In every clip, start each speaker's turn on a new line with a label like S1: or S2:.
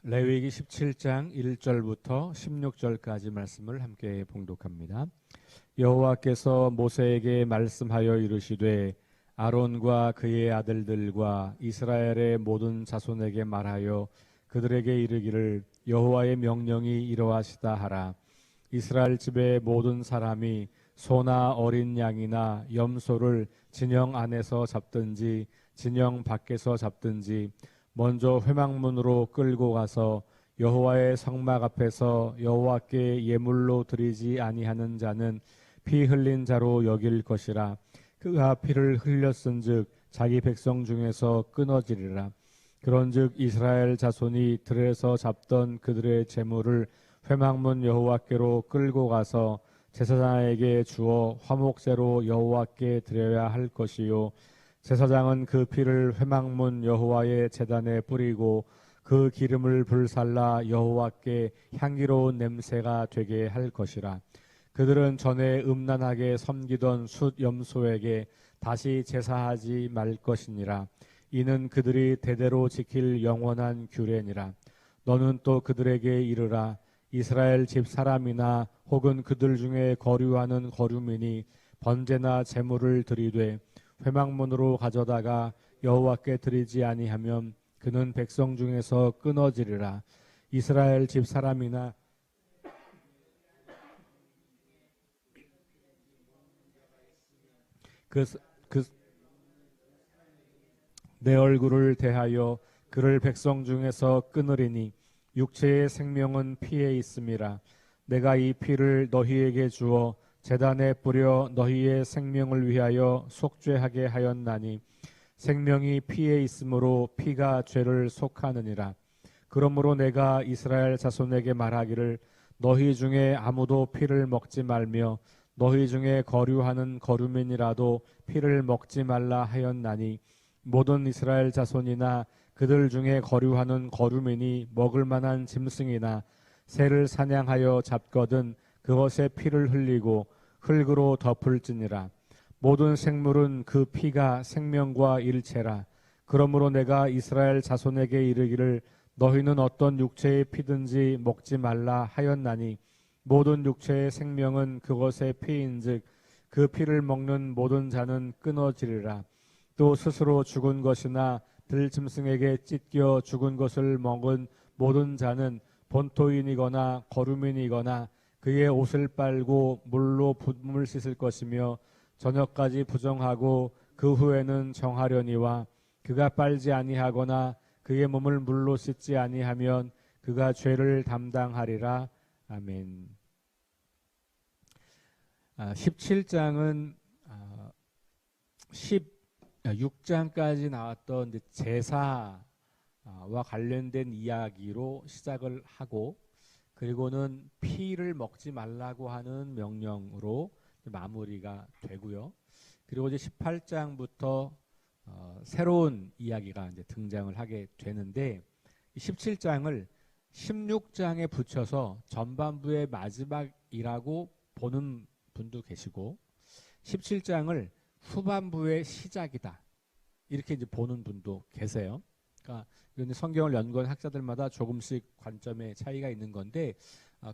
S1: 레위기 17장 1절부터 16절까지 말씀을 함께 봉독합니다. 여호와께서 모세에게 말씀하여 이르시되 아론과 그의 아들들과 이스라엘의 모든 자손에게 말하여 그들에게 이르기를 여호와의 명령이 이러하시다 하라. 이스라엘 집의 모든 사람이 소나 어린 양이나 염소를 진영 안에서 잡든지 진영 밖에서 잡든지 먼저 회막문으로 끌고 가서 여호와의 성막 앞에서 여호와께 예물로 드리지 아니하는 자는 피 흘린 자로 여길 것이라. 그가 피를 흘렸은즉 자기 백성 중에서 끊어지리라. 그런즉 이스라엘 자손이 들에서 잡던 그들의 재물을 회막문 여호와께로 끌고 가서 제사장에게 주어 화목제로 여호와께 드려야 할 것이요, 제사장은 그 피를 회막문 여호와의 제단에 뿌리고 그 기름을 불살라 여호와께 향기로운 냄새가 되게 할 것이라. 그들은 전에 음란하게 섬기던 숫 염소에게 다시 제사하지 말 것이니라. 이는 그들이 대대로 지킬 영원한 규례니라. 너는 또 그들에게 이르라. 이스라엘 집 사람이나 혹은 그들 중에 거류하는 거류민이 번제나 제물을 드리되 회막문으로 가져다가 여호와께 드리지 아니하면 그는 백성 중에서 끊어지리라. 이스라엘 집 사람이나 내 얼굴을 대하여 그를 백성 중에서 끊으리니 육체의 생명은 피에 있음이라. 내가 이 피를 너희에게 주어 제단에 뿌려 너희의 생명을 위하여 속죄하게 하였나니 생명이 피에 있으므로 피가 죄를 속하느니라. 그러므로 내가 이스라엘 자손에게 말하기를 너희 중에 아무도 피를 먹지 말며 너희 중에 거류하는 거류민이라도 피를 먹지 말라 하였나니 모든 이스라엘 자손이나 그들 중에 거류하는 거류민이 먹을 만한 짐승이나 새를 사냥하여 잡거든 그것에 피를 흘리고 흙으로 덮을지니라. 모든 생물은 그 피가 생명과 일체라. 그러므로 내가 이스라엘 자손에게 이르기를 너희는 어떤 육체의 피든지 먹지 말라 하였나니 모든 육체의 생명은 그것의 피인즉 그 피를 먹는 모든 자는 끊어지리라. 또 스스로 죽은 것이나 들짐승에게 찢겨 죽은 것을 먹은 모든 자는 본토인이거나 거류민이거나 그의 옷을 빨고 물로 붓물 씻을 것이며 저녁까지 부정하고 그 후에는 정하려니와 그가 빨지 아니하거나 그의 몸을 물로 씻지 아니하면 그가 죄를 담당하리라. 아멘. 17장은 16장까지 나왔던 제사와 관련된 이야기로 시작을 하고 그리고는 피를 먹지 말라고 하는 명령으로 마무리가 되고요. 그리고 이제 18장부터 새로운 이야기가 이제 등장을 하게 되는데 17장을 16장에 붙여서 전반부의 마지막이라고 보는 분도 계시고 17장을 후반부의 시작이다 이렇게 이제 보는 분도 계세요. 그러니까 이건 성경을 연구한 학자들마다 조금씩 관점의 차이가 있는 건데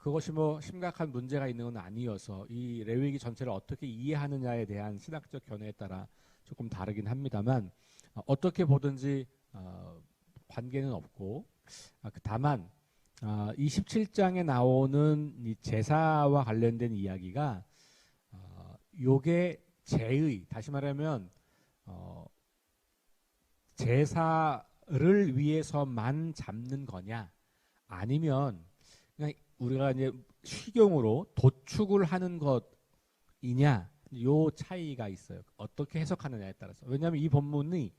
S1: 그것이 뭐 심각한 문제가 있는 건 아니어서 이 레위기 전체를 어떻게 이해하느냐에 대한 신학적 견해에 따라 조금 다르긴 합니다만 어떻게 보든지 관계는 없고 다만 이 17장에 나오는 이 제사와 관련된 이야기가 요게 제의, 다시 말하면 제사를 위해서만 잡는 거냐 아니면 그냥 우리가 이제 쉬경으로 도축을 하는 것이냐 요 차이가 있어요. 어떻게 해석하느냐에 따라서. 왜냐하면 이 본문이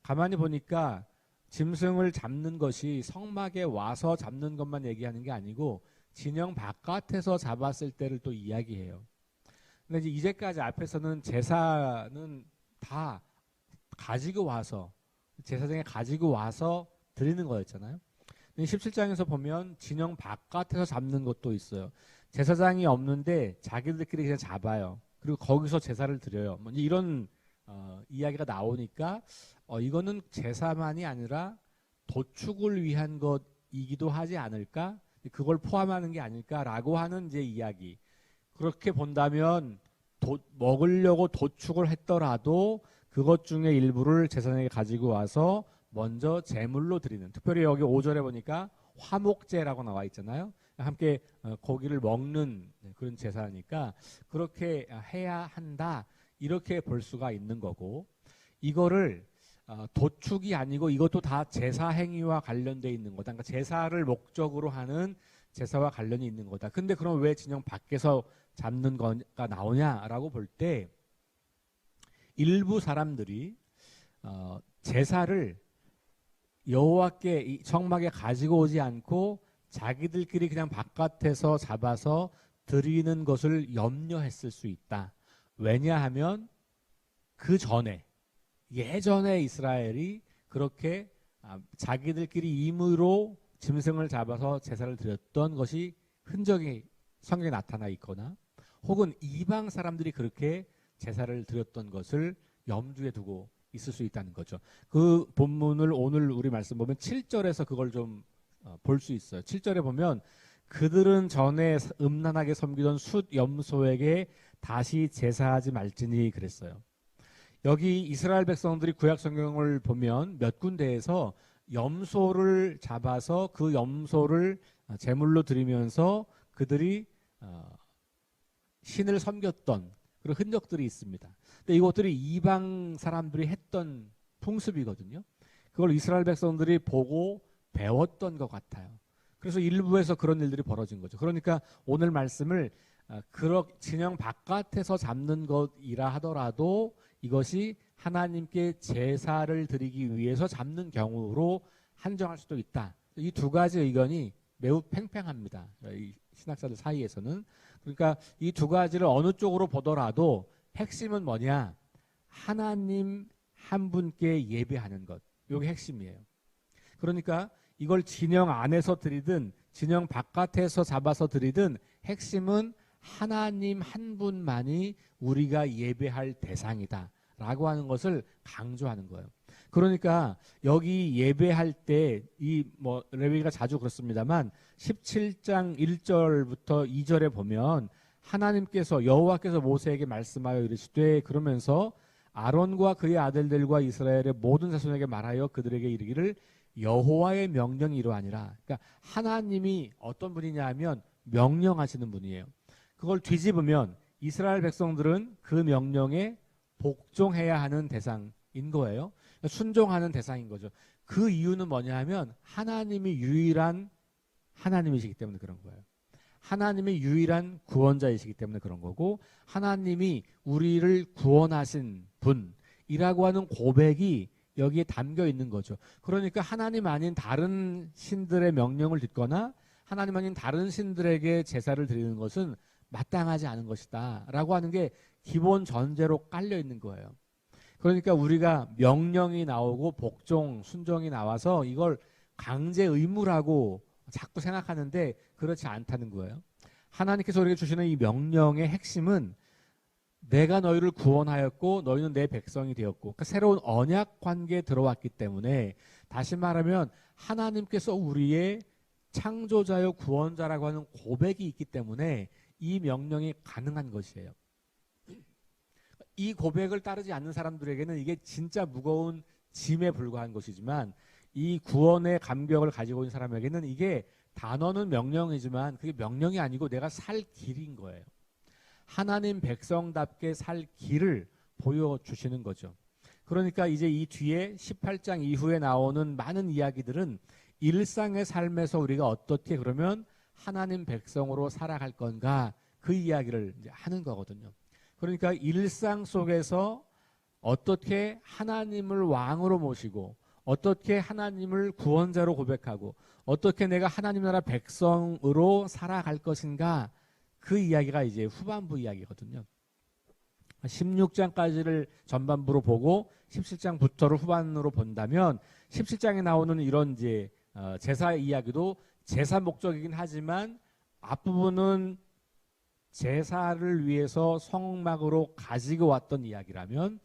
S1: 가만히 보니까 짐승을 잡는 것이 성막에 와서 잡는 것만 얘기하는 게 아니고 진영 바깥에서 잡았을 때를 또 이야기해요. 근데 이제 이제까지 앞에서는 제사는 다 가지고 와서 제사장에 가지고 와서 드리는 거였잖아요. 17장에서 보면 진영 바깥에서 잡는 것도 있어요. 제사장이 없는데 자기들끼리 그냥 잡아요. 그리고 거기서 제사를 드려요. 뭐 이런 이야기가 나오니까 이거는 제사만이 아니라 도축을 위한 제사이기도 하지 않을까? 그걸 포함하는 게 아닐까라고 하는 이제 이야기. 그렇게 본다면 먹으려고 도축을 했더라도 그것 중에 일부를 제사장에게 가지고 와서 먼저 제물로 드리는. 특별히 여기 5절에 보니까 화목제라고 나와 있잖아요. 함께 고기를 먹는 그런 제사니까 그렇게 해야 한다. 이렇게 볼 수가 있는 거고, 이거를 도축이 아니고 이것도 다 제사 행위와 관련돼 있는 거다. 그러니까 제사를 목적으로 하는 제사와 관련이 있는 거다. 근데 그럼 왜 진영 밖에서 잡는 거가 나오냐라고 볼 때, 일부 사람들이 제사를 여호와께 성막에 가지고 오지 않고 자기들끼리 그냥 바깥에서 잡아서 드리는 것을 염려했을 수 있다. 왜냐하면 그 전에 예전에 이스라엘이 그렇게 자기들끼리 임의로 짐승을 잡아서 제사를 드렸던 것이 흔적이 성경에 나타나 있거나, 혹은 이방 사람들이 그렇게 제사를 드렸던 것을 염두에 두고 있을 수 있다는 거죠. 그 본문을 오늘 우리 말씀 보면 7절에서 그걸 좀 볼 수 있어요. 7절에 보면 그들은 전에 음란하게 섬기던 숫 염소에게 다시 제사하지 말지니 그랬어요. 여기 이스라엘 백성들이 구약 성경을 보면 몇 군데에서 염소를 잡아서 그 염소를 제물로 드리면서 그들이 신을 섬겼던 그런 흔적들이 있습니다. 근데 이것들이 이방 사람들이 했던 풍습이거든요. 그걸 이스라엘 백성들이 보고 배웠던 것 같아요. 그래서 일부에서 그런 일들이 벌어진 거죠. 그러니까 오늘 말씀을 진영 바깥에서 잡는 것이라 하더라도 이것이 하나님께 제사를 드리기 위해서 잡는 경우로 한정할 수도 있다. 이 두 가지 의견이 매우 팽팽합니다. 이 신학자들 사이에서는. 그러니까 이 두 가지를 어느 쪽으로 보더라도 핵심은 뭐냐? 하나님 한 분께 예배하는 것. 이게 핵심이에요. 그러니까 이걸 진영 안에서 드리든 진영 바깥에서 잡아서 드리든 핵심은 하나님 한 분만이 우리가 예배할 대상이다 라고 하는 것을 강조하는 거예요. 그러니까 여기 예배할 때 레위기가 자주 그렇습니다만 17장 1절부터 2절에 보면 하나님께서 여호와께서 모세에게 말씀하여 이르시되, 그러면서 아론과 그의 아들들과 이스라엘의 모든 자손에게 말하여 그들에게 이르기를 여호와의 명령이 이러하니라. 그러니까 하나님이 어떤 분이냐 하면 명령하시는 분이에요. 그걸 뒤집으면 이스라엘 백성들은 그 명령에 복종해야 하는 대상인 거예요. 순종하는 대상인 거죠. 그 이유는 뭐냐 하면 하나님이 유일한 하나님이시기 때문에 그런 거예요. 하나님이 유일한 구원자이시기 때문에 그런 거고, 하나님이 우리를 구원하신 분이라고 하는 고백이 여기에 담겨 있는 거죠. 그러니까 하나님 아닌 다른 신들의 명령을 듣거나 하나님 아닌 다른 신들에게 제사를 드리는 것은 마땅하지 않은 것이다 라고 하는 게 기본 전제로 깔려 있는 거예요. 그러니까 우리가 명령이 나오고 복종, 순종이 나와서 이걸 강제 의무라고 자꾸 생각하는데 그렇지 않다는 거예요. 하나님께서 우리에게 주시는 이 명령의 핵심은 내가 너희를 구원하였고 너희는 내 백성이 되었고, 그러니까 새로운 언약 관계에 들어왔기 때문에, 다시 말하면 하나님께서 우리의 창조자요 구원자라고 하는 고백이 있기 때문에 이 명령이 가능한 것이에요. 이 고백을 따르지 않는 사람들에게는 이게 진짜 무거운 짐에 불과한 것이지만, 이 구원의 감격을 가지고 있는 사람에게는 이게 단어는 명령이지만 그게 명령이 아니고 내가 살 길인 거예요. 하나님 백성답게 살 길을 보여주시는 거죠. 그러니까 이제 이 뒤에 18장 이후에 나오는 많은 이야기들은 일상의 삶에서 우리가 어떻게 그러면 하나님 백성으로 살아갈 건가, 그 이야기를 이제 하는 거거든요. 그러니까 일상 속에서 어떻게 하나님을 왕으로 모시고, 어떻게 하나님을 구원자로 고백하고, 어떻게 내가 하나님 나라 백성으로 살아갈 것인가, 그 이야기가 이제 후반부 이야기거든요. 16장까지를 전반부로 보고 17장부터를 후반으로 본다면 17장에 나오는 이런 이제 제사 이야기도 제사 목적이긴 하지만 앞부분은 제사를 위해서 성막으로 가지고 왔던 이야기라면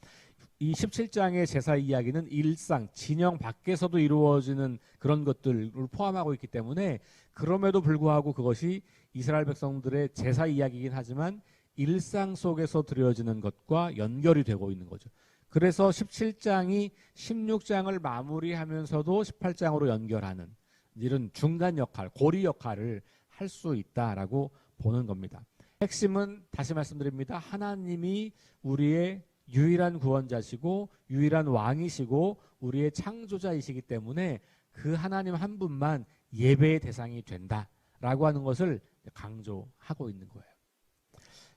S1: 이 17장의 제사 이야기는 일상, 진영 밖에서도 이루어지는 그런 것들을 포함하고 있기 때문에 그럼에도 불구하고 그것이 이스라엘 백성들의 제사 이야기이긴 하지만 일상 속에서 드려지는 것과 연결이 되고 있는 거죠. 그래서 17장이 16장을 마무리하면서도 18장으로 연결하는 이런 중간 역할, 고리 역할을 할 수 있다라고 보는 겁니다. 핵심은 다시 말씀드립니다. 하나님이 우리의 유일한 구원자시고 유일한 왕이시고 우리의 창조자이시기 때문에 그 하나님 한 분만 예배의 대상이 된다라고 하는 것을 강조하고 있는 거예요.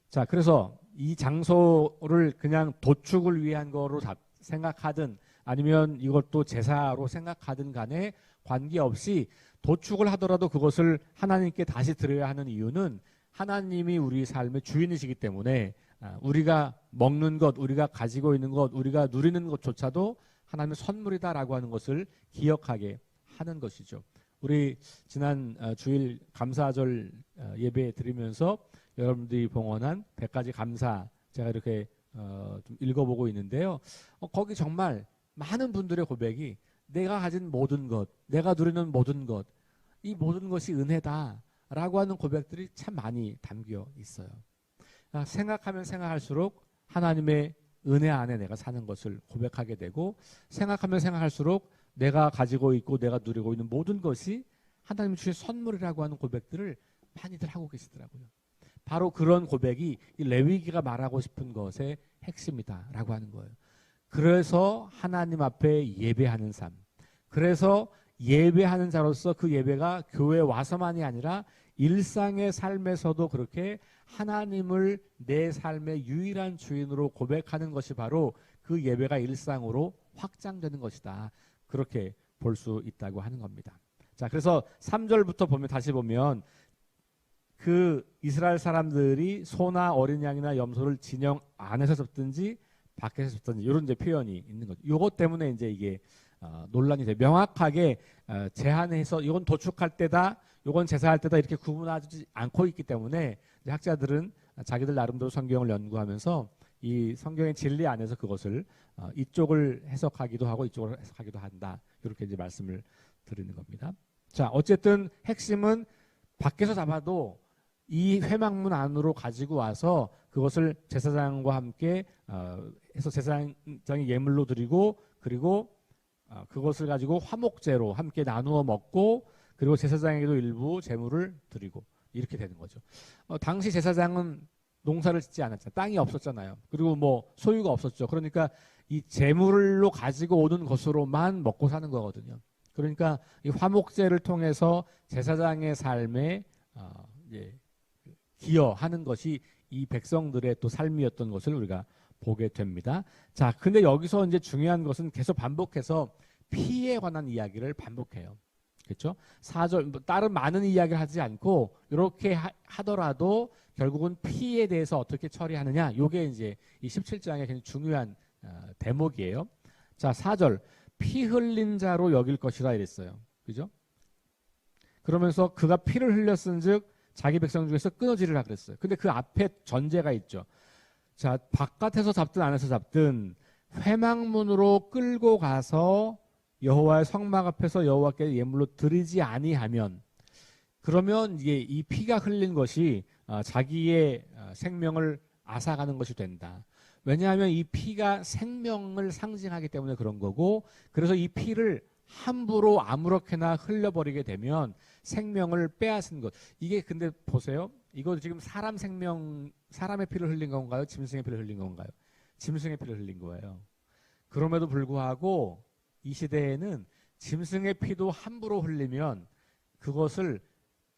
S1: 자, 그래서 이 장소를 그냥 도축을 위한 거로 생각하든 아니면 이것도 제사로 생각하든 간에 관계없이 도축을 하더라도 그것을 하나님께 다시 드려야 하는 이유는 하나님이 우리 삶의 주인이시기 때문에 우리가 먹는 것, 우리가 가지고 있는 것, 우리가 누리는 것조차도 하나님의 선물이다라고 하는 것을 기억하게 하는 것이죠. 우리 지난 주일 감사절 예배 드리면서 여러분들이 봉헌한 100가지 감사 제가 이렇게 좀 읽어보고 있는데요. 거기 정말 많은 분들의 고백이 내가 가진 모든 것, 내가 누리는 모든 것, 이 모든 것이 은혜다라고 하는 고백들이 참 많이 담겨 있어요. 생각하면 생각할수록 하나님의 은혜 안에 내가 사는 것을 고백하게 되고 생각하면 생각할수록 내가 가지고 있고 내가 누리고 있는 모든 것이 하나님이 주신 선물이라고 하는 고백들을 많이들 하고 계시더라고요. 바로 그런 고백이 이 레위기가 말하고 싶은 것의 핵심이다라고 하는 거예요. 그래서 하나님 앞에 예배하는 삶. 그래서 예배하는 자로서 그 예배가 교회에 와서만이 아니라 일상의 삶에서도 그렇게 하나님을 내 삶의 유일한 주인으로 고백하는 것이 바로 그 예배가 일상으로 확장되는 것이다. 그렇게 볼 수 있다고 하는 겁니다. 자, 그래서 3절부터 보면 다시 보면 그 이스라엘 사람들이 소나 어린 양이나 염소를 진영 안에서 잡든지 밖에서 잡든지 이런 이제 표현이 있는 거죠. 이것 때문에 이제 이게 논란이 돼요. 명확하게 제한해서 이건 도축할 때다, 이건 제사할 때다 이렇게 구분하지 않고 있기 때문에 학자들은 자기들 나름대로 성경을 연구하면서 이 성경의 진리 안에서 그것을 이쪽을 해석하기도 하고 이쪽을 해석하기도 한다. 이렇게 이제 말씀을 드리는 겁니다. 자, 어쨌든 핵심은 밖에서 잡아도 이 회막문 안으로 가지고 와서 그것을 제사장과 함께 해서 제사장이 예물로 드리고 그리고 그것을 가지고 화목제로 함께 나누어 먹고 그리고 제사장에게도 일부 제물을 드리고 이렇게 되는 거죠. 당시 제사장은 농사를 짓지 않았잖아요. 땅이 없었잖아요. 그리고 뭐 소유가 없었죠. 그러니까 이 제물로 가지고 오는 것으로만 먹고 사는 거거든요. 그러니까 이 화목제를 통해서 제사장의 삶에 기여하는 것이 이 백성들의 또 삶이었던 것을 우리가 보게 됩니다. 자, 근데 여기서 이제 중요한 것은 계속 반복해서 피에 관한 이야기를 반복해요. 그렇죠? 4절 다른 많은 이야기를 하지 않고 이렇게 하더라도 결국은 피에 대해서 어떻게 처리하느냐. 이게 이제 이 17장의 굉장히 중요한 대목이에요. 자, 4절 피 흘린 자로 여길 것이라 이랬어요. 그죠? 그러면서 그가 피를 흘렸은즉 자기 백성 중에서 끊어지리라 그랬어요. 근데 그 앞에 전제가 있죠. 자, 바깥에서 잡든 안에서 잡든 회막문으로 끌고 가서 여호와의 성막 앞에서 여호와께 예물로 드리지 아니하면 그러면 이게 이 피가 흘린 것이 자기의 생명을 앗아가는 것이 된다. 왜냐하면 이 피가 생명을 상징하기 때문에 그런 거고 그래서 이 피를 함부로 아무렇게나 흘려버리게 되면 생명을 빼앗은 것. 이게 근데 보세요. 이거 지금 사람 생명, 사람의 피를 흘린 건가요? 짐승의 피를 흘린 건가요? 짐승의 피를 흘린 거예요. 그럼에도 불구하고 이 시대에는 짐승의 피도 함부로 흘리면 그것을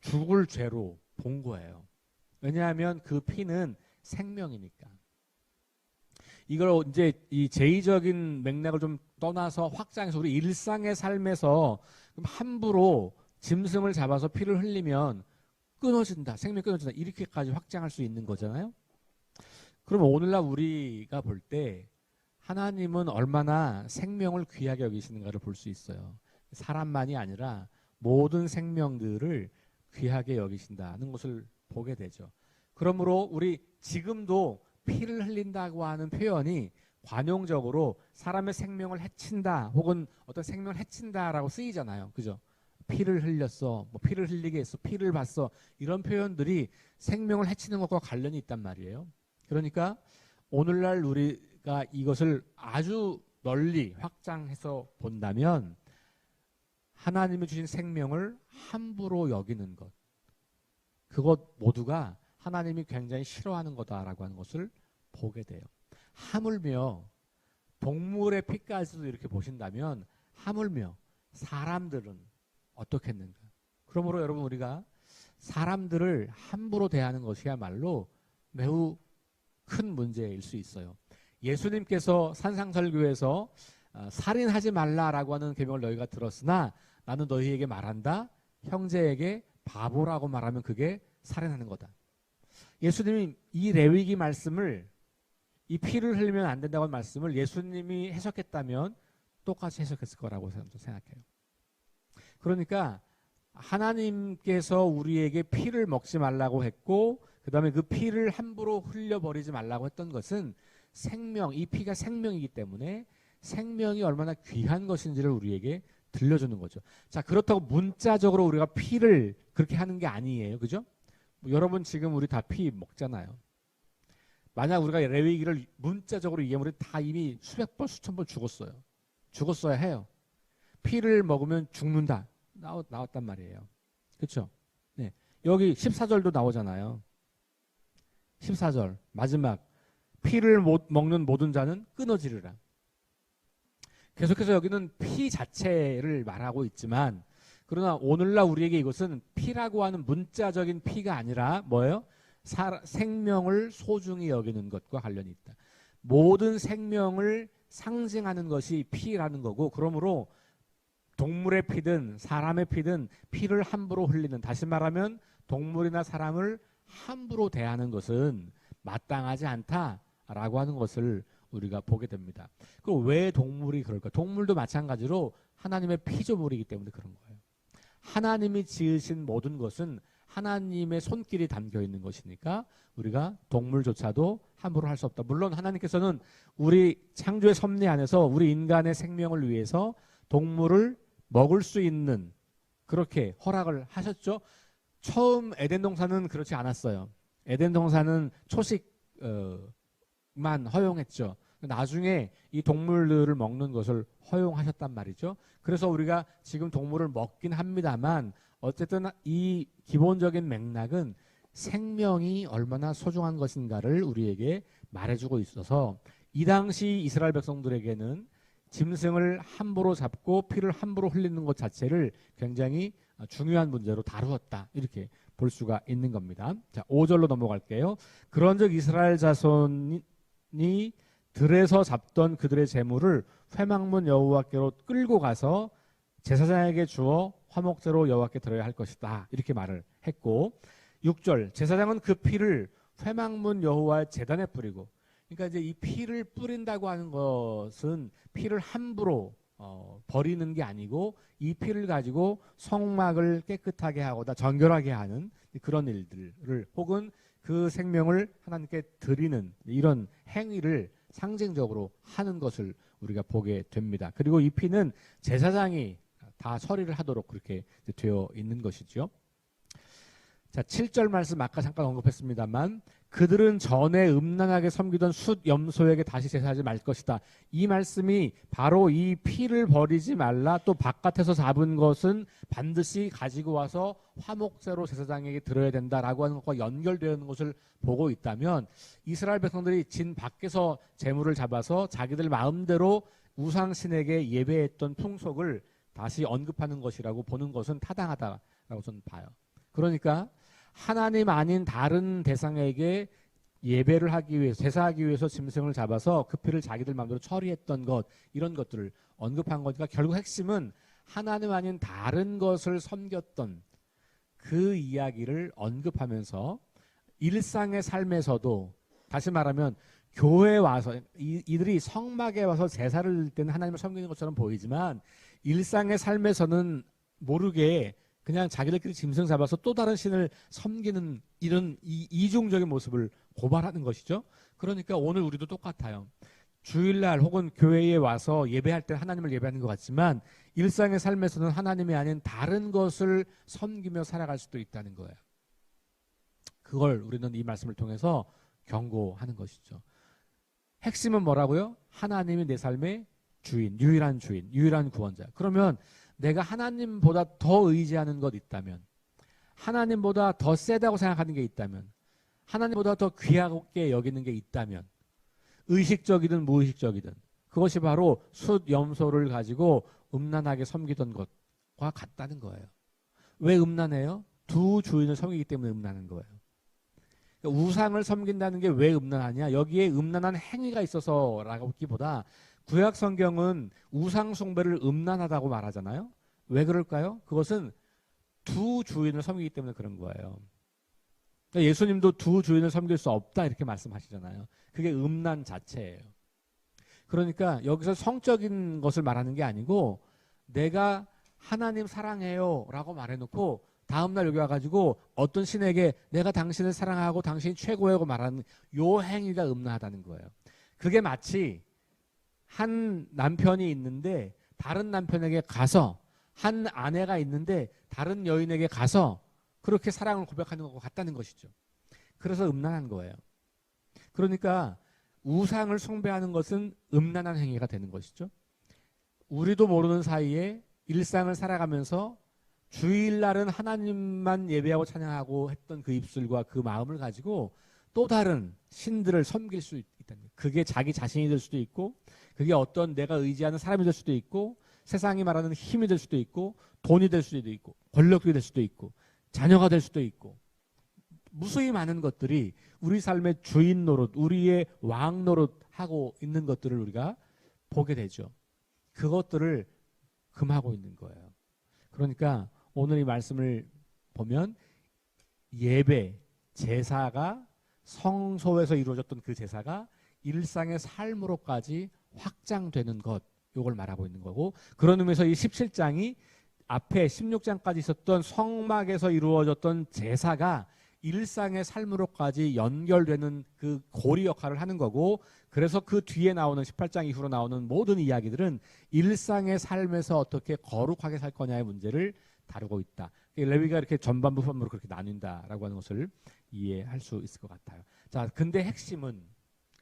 S1: 죽을 죄로 본 거예요. 왜냐하면 그 피는 생명이니까. 이걸 이제 이 제의적인 맥락을 좀 떠나서 확장해서 우리 일상의 삶에서 함부로 짐승을 잡아서 피를 흘리면 끊어진다, 생명이 끊어진다 이렇게까지 확장할 수 있는 거잖아요. 그럼 오늘날 우리가 볼 때 하나님은 얼마나 생명을 귀하게 여기시는가를 볼 수 있어요. 사람만이 아니라 모든 생명들을 귀하게 여기신다는 것을 보게 되죠. 그러므로 우리 지금도 피를 흘린다고 하는 표현이 관용적으로 사람의 생명을 해친다 혹은 어떤 생명을 해친다라고 쓰이잖아요. 그죠? 피를 흘렸어, 뭐 피를 흘리게 했어, 피를 봤어, 이런 표현들이 생명을 해치는 것과 관련이 있단 말이에요. 그러니까 오늘날 우리가 이것을 아주 널리 확장해서 본다면 하나님이 주신 생명을 함부로 여기는 것, 그것 모두가 하나님이 굉장히 싫어하는 거다라고 하는 것을 보게 돼요. 하물며 동물의 피까지도 이렇게 보신다면 하물며 사람들은 어떻겠는가. 그러므로 여러분, 우리가 사람들을 함부로 대하는 것이야말로 매우 큰 문제일 수 있어요. 예수님께서 산상설교에서 살인하지 말라라고 하는 계명을 너희가 들었으나 나는 너희에게 말한다. 형제에게 바보라고 말하면 그게 살인하는 거다. 예수님이 이 레위기 말씀을, 이 피를 흘리면 안 된다고 하는 말씀을 예수님이 해석했다면 똑같이 해석했을 거라고 생각해요. 그러니까 하나님께서 우리에게 피를 먹지 말라고 했고 그 다음에 그 피를 함부로 흘려버리지 말라고 했던 것은 생명, 이 피가 생명이기 때문에 생명이 얼마나 귀한 것인지를 우리에게 들려주는 거죠. 자, 그렇다고 문자적으로 우리가 피를 그렇게 하는 게 아니에요. 그죠? 여러분 지금 우리 다 피 먹잖아요. 만약 우리가 레위기를 문자적으로 이해하면 우리 다 이미 수백 번 수천 번 죽었어요. 죽었어야 해요. 피를 먹으면 죽는다. 나왔단 말이에요. 그렇죠? 네. 여기 14절도 나오잖아요. 14절 마지막 피를 먹는 모든 자는 끊어지리라. 계속해서 여기는 피 자체를 말하고 있지만 그러나 오늘날 우리에게 이것은 피라고 하는 문자적인 피가 아니라 뭐예요? 생명을 소중히 여기는 것과 관련이 있다. 모든 생명을 상징하는 것이 피라는 거고, 그러므로 동물의 피든 사람의 피든 피를 함부로 흘리는, 다시 말하면 동물이나 사람을 함부로 대하는 것은 마땅하지 않다라고 하는 것을 우리가 보게 됩니다. 그럼 왜 동물이 그럴까? 동물도 마찬가지로 하나님의 피조물이기 때문에 그런 거예요. 하나님이 지으신 모든 것은 하나님의 손길이 담겨 있는 것이니까 우리가 동물조차도 함부로 할 수 없다. 물론 하나님께서는 우리 창조의 섭리 안에서 우리 인간의 생명을 위해서 동물을 먹을 수 있는 그렇게 허락을 하셨죠. 처음 에덴 동산은 그렇지 않았어요. 에덴 동산은 초식만 허용했죠. 나중에 이 동물들을 먹는 것을 허용하셨단 말이죠. 그래서 우리가 지금 동물을 먹긴 합니다만 어쨌든 이 기본적인 맥락은 생명이 얼마나 소중한 것인가를 우리에게 말해주고 있어서 이 당시 이스라엘 백성들에게는 짐승을 함부로 잡고 피를 함부로 흘리는 것 자체를 굉장히 중요한 문제로 다루었다. 이렇게 볼 수가 있는 겁니다. 자, 5절로 넘어갈게요. 그런즉 이스라엘 자손이 들에서 잡던 그들의 재물을 회막문 여호와께로 끌고 가서 제사장에게 주어 화목제로 여호와께 드려야 할 것이다. 이렇게 말을 했고, 6절 제사장은 그 피를 회막문 여호와의 제단에 뿌리고, 그러니까 이제 이 피를 뿌린다고 하는 것은 피를 함부로 버리는 게 아니고 이 피를 가지고 성막을 깨끗하게 하고다 정결하게 하는 그런 일들을, 혹은 그 생명을 하나님께 드리는 이런 행위를 상징적으로 하는 것을 우리가 보게 됩니다. 그리고 이 피는 제사장이 다 처리를 하도록 그렇게 되어 있는 것이죠. 자, 7절 말씀 아까 잠깐 언급했습니다만 그들은 전에 음란하게 섬기던 숫 염소에게 다시 제사하지 말 것이다. 이 말씀이 바로 이 피를 버리지 말라, 또 바깥에서 잡은 것은 반드시 가지고 와서 화목제로 제사장에게 드려야 된다라고 하는 것과 연결되는 것을 보고 있다면 이스라엘 백성들이 진 밖에서 재물을 잡아서 자기들 마음대로 우상신에게 예배했던 풍속을 다시 언급하는 것이라고 보는 것은 타당하다라고 저는 봐요. 그러니까 하나님 아닌 다른 대상에게 예배를 하기 위해서, 제사하기 위해서 짐승을 잡아서 그 피를 자기들 마음대로 처리했던 것, 이런 것들을 언급한 거니까 결국 핵심은 하나님 아닌 다른 것을 섬겼던 그 이야기를 언급하면서 일상의 삶에서도, 다시 말하면 교회에 와서 이들이 성막에 와서 제사를 드릴 때는 하나님을 섬기는 것처럼 보이지만 일상의 삶에서는 모르게 그냥 자기들끼리 짐승 잡아서 또 다른 신을 섬기는 이런 이중적인 모습을 고발하는 것이죠. 그러니까 오늘 우리도 똑같아요. 주일날 혹은 교회에 와서 예배할 때 하나님을 예배하는 것 같지만 일상의 삶에서는 하나님이 아닌 다른 것을 섬기며 살아갈 수도 있다는 거예요. 그걸 우리는 이 말씀을 통해서 경고하는 것이죠. 핵심은 뭐라고요? 하나님이 내 삶의 주인, 유일한 구원자. 그러면 내가 하나님보다 더 의지하는 것 있다면, 하나님보다 더 세다고 생각하는 게 있다면, 하나님보다 더 귀하게 여기는 게 있다면, 의식적이든 무의식적이든 그것이 바로 숫 염소를 가지고 음란하게 섬기던 것과 같다는 거예요. 왜 음란해요? 두 주인을 섬기기 때문에 음란한 거예요. 우상을 섬긴다는 게 왜 음란하냐? 여기에 음란한 행위가 있어서라고 하기보다 구약 성경은 우상 숭배를 음란하다고 말하잖아요. 왜 그럴까요? 그것은 두 주인을 섬기기 때문에 그런 거예요. 그러니까 예수님도 두 주인을 섬길 수 없다 이렇게 말씀하시잖아요. 그게 음란 자체예요. 그러니까 여기서 성적인 것을 말하는 게 아니고 내가 하나님 사랑해요 라고 말해놓고 다음날 여기 와가지고 어떤 신에게 내가 당신을 사랑하고 당신이 최고라고 말하는 요 행위가 음란하다는 거예요. 그게 마치 한 남편이 있는데 다른 남편에게 가서, 한 아내가 있는데 다른 여인에게 가서 그렇게 사랑을 고백하는 것과 같다는 것이죠. 그래서 음란한 거예요. 그러니까 우상을 숭배하는 것은 음란한 행위가 되는 것이죠. 우리도 모르는 사이에 일상을 살아가면서 주일날은 하나님만 예배하고 찬양하고 했던 그 입술과 그 마음을 가지고 또 다른 신들을 섬길 수 있다는 거예요. 그게 자기 자신이 될 수도 있고, 그게 어떤 내가 의지하는 사람이 될 수도 있고, 세상이 말하는 힘이 될 수도 있고, 돈이 될 수도 있고, 권력이 될 수도 있고, 자녀가 될 수도 있고, 무수히 많은 것들이 우리 삶의 주인 노릇, 우리의 왕 노릇 하고 있는 것들을 우리가 보게 되죠. 그것들을 금하고 있는 거예요. 그러니까 오늘 이 말씀을 보면 예배, 제사가 성소에서 이루어졌던 그 제사가 일상의 삶으로까지 확장되는 것, 이걸 말하고 있는 거고, 그런 의미에서 이 17장이 앞에 16장까지 있었던 성막에서 이루어졌던 제사가 일상의 삶으로까지 연결되는 그 고리 역할을 하는 거고, 그래서 그 뒤에 나오는 18장 이후로 나오는 모든 이야기들은 일상의 삶에서 어떻게 거룩하게 살 거냐의 문제를 다루고 있다. 레위가 이렇게 전반부 후반부로 그렇게 나뉜다라고 하는 것을 이해할 수 있을 것 같아요. 자, 근데 핵심은,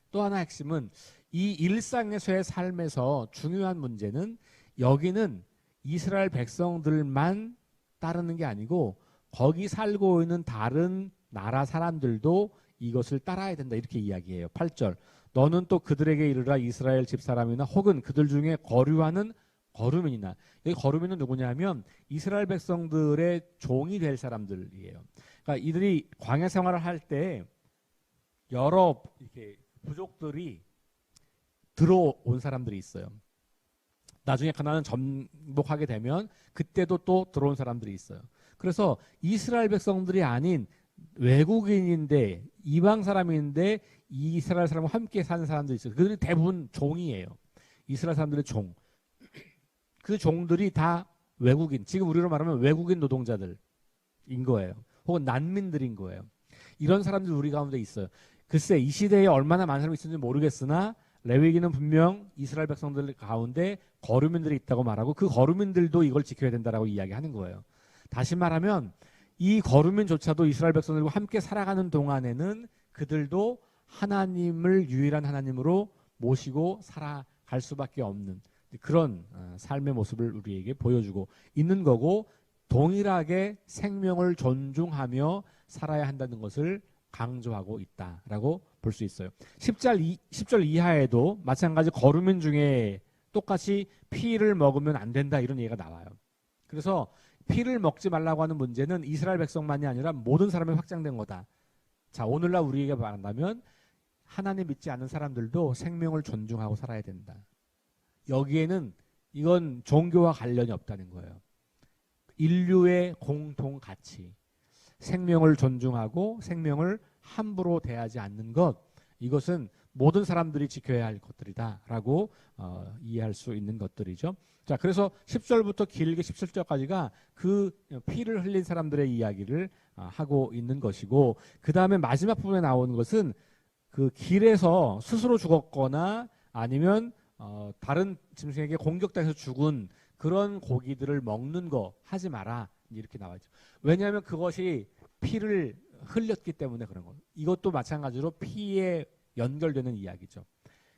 S1: 또 하나 핵심은 이 일상에서의 삶에서 중요한 문제는 여기는 이스라엘 백성들만 따르는 게 아니고 거기 살고 있는 다른 나라 사람들도 이것을 따라야 된다, 이렇게 이야기해요. 8절. 너는 또 그들에게 이르라. 이스라엘 집사람이나 혹은 그들 중에 거류하는 거류민이나. 여기 거류민은 누구냐면 이스라엘 백성들의 종이 될 사람들이에요. 그러니까 이들이 광야 생활을 할 때 여러 이렇게 부족들이 들어온 사람들이 있어요. 나중에 가나안 정복하게 되면 그때도 또 들어온 사람들이 있어요. 그래서 이스라엘 백성들이 아닌 외국인인데, 이방 사람인데 이스라엘 사람과 함께 사는 사람들이 있어요. 그들이 대부분 종이에요. 이스라엘 사람들의 종. 그 종들이 다 외국인, 지금 우리로 말하면 외국인 노동자들인 거예요. 혹은 난민들인 거예요. 이런 사람들이 우리 가운데 있어요. 글쎄 이 시대에 얼마나 많은 사람이 있는지 모르겠으나 레위기는 분명 이스라엘 백성들 가운데 거류민들이 있다고 말하고 그 거류민들도 이걸 지켜야 된다라고 이야기하는 거예요. 다시 말하면 이 거류민조차도 이스라엘 백성들과 함께 살아가는 동안에는 그들도 하나님을 유일한 하나님으로 모시고 살아갈 수밖에 없는 그런 삶의 모습을 우리에게 보여주고 있는 거고, 동일하게 생명을 존중하며 살아야 한다는 것을 강조하고 있다라고 볼 수 있어요. 10절 이하에도 마찬가지 거류민 중에 똑같이 피를 먹으면 안 된다, 이런 얘기가 나와요. 그래서 피를 먹지 말라고 하는 문제는 이스라엘 백성만이 아니라 모든 사람이 확장된 거다. 자, 오늘날 우리에게 말한다면 하나님 믿지 않는 사람들도 생명을 존중하고 살아야 된다. 여기에는 이건 종교와 관련이 없다는 거예요. 인류의 공통 가치, 생명을 존중하고 생명을 함부로 대하지 않는 것, 이것은 모든 사람들이 지켜야 할 것들이다라고 이해할 수 있는 것들이죠. 자, 그래서 10절부터 길게 17절까지가 그 피를 흘린 사람들의 이야기를 하고 있는 것이고, 그 다음에 마지막 부분에 나오는 것은 그 길에서 스스로 죽었거나 아니면 다른 짐승에게 공격당해서 죽은 그런 고기들을 먹는 거 하지 마라. 이렇게 나와있죠. 왜냐하면 그것이 피를 흘렸기 때문에 그런 거예요. 이것도 마찬가지로 피에 연결되는 이야기죠.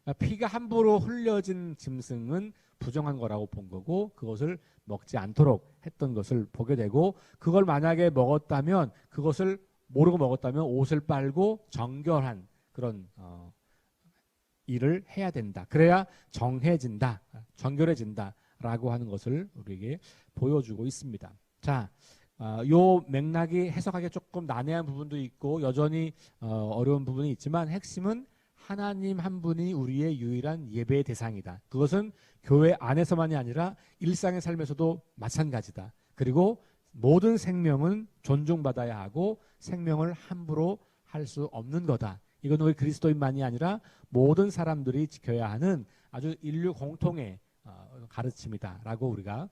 S1: 그러니까 피가 함부로 흘려진 짐승은 부정한 거라고 본 거고 그것을 먹지 않도록 했던 것을 보게 되고 그걸 만약에 먹었다면 그것을 모르고 먹었다면 옷을 빨고 정결한 그런 일을 해야 된다. 그래야 정해진다. 정결해진다라고 하는 것을 우리에게 보여주고 있습니다. 자, 요 맥락이 해석하기 조금 난해한 부분도 있고 여전히 어려운 부분이 있지만 핵심은 하나님 한 분이 우리의 유일한 예배의 대상이다. 그것은 교회 안에서만이 아니라 일상의 삶에서도 마찬가지다. 그리고 모든 생명은 존중받아야 하고 생명을 함부로 할 수 없는 거다. 이건 우리 그리스도인만이 아니라 모든 사람들이 지켜야 하는 아주 인류 공통의 가르침이다라고 우리가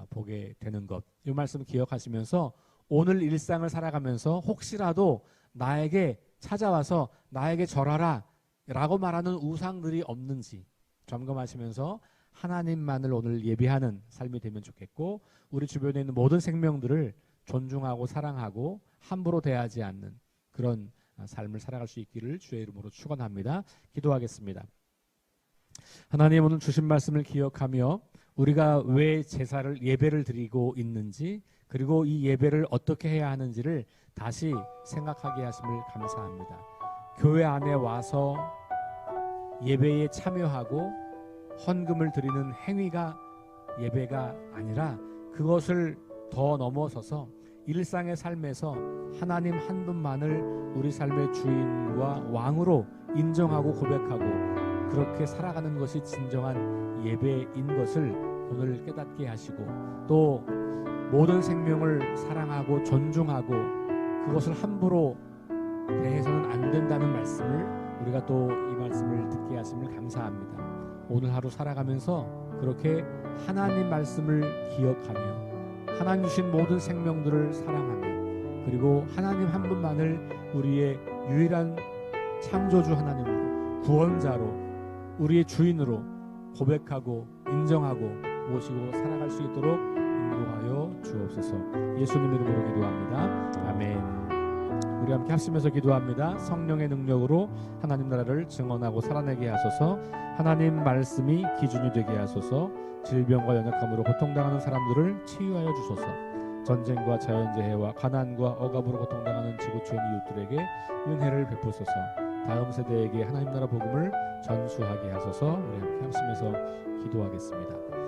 S1: 보게 되는 것. 이 말씀 기억하시면서 오늘 일상을 살아가면서 혹시라도 나에게 찾아와서 나에게 절하라 라고 말하는 우상들이 없는지 점검하시면서 하나님만을 오늘 예배하는 삶이 되면 좋겠고 우리 주변에 있는 모든 생명들을 존중하고 사랑하고 함부로 대하지 않는 그런 삶을 살아갈 수 있기를 주의 이름으로 축원합니다. 기도하겠습니다. 하나님 오늘 주신 말씀을 기억하며 우리가 왜 제사를 예배를 드리고 있는지 그리고 이 예배를 어떻게 해야 하는지를 다시 생각하게 하심을 감사합니다. 교회 안에 와서 예배에 참여하고 헌금을 드리는 행위가 예배가 아니라 그것을 더 넘어서서 일상의 삶에서 하나님 한 분만을 우리 삶의 주인과 왕으로 인정하고 고백하고 그렇게 살아가는 것이 진정한 예배인 것을 오늘 깨닫게 하시고 또 모든 생명을 사랑하고 존중하고 그것을 함부로 대해서는 안 된다는 말씀을 우리가 또 이 말씀을 듣게 하심을 감사합니다. 오늘 하루 살아가면서 그렇게 하나님 말씀을 기억하며 하나님 주신 모든 생명들을 사랑하며 그리고 하나님 한 분만을 우리의 유일한 창조주 하나님으로 구원자로 우리의 주인으로 고백하고 인정하고 모시고 살아갈 수 있도록 인도하여 주옵소서. 예수님 이름으로 기도합니다. 아멘. 우리 함께 합심해서 기도합니다. 성령의 능력으로 하나님 나라를 증언하고 살아내게 하소서. 하나님 말씀이 기준이 되게 하소서. 질병과 연약함으로 고통당하는 사람들을 치유하여 주소서. 전쟁과 자연재해와 가난과 억압으로 고통당하는 지구촌 이웃들에게 은혜를 베푸소서. 다음 세대에게 하나님 나라 복음을 전수하게 하소서. 우리 함께 합심해서 기도하겠습니다.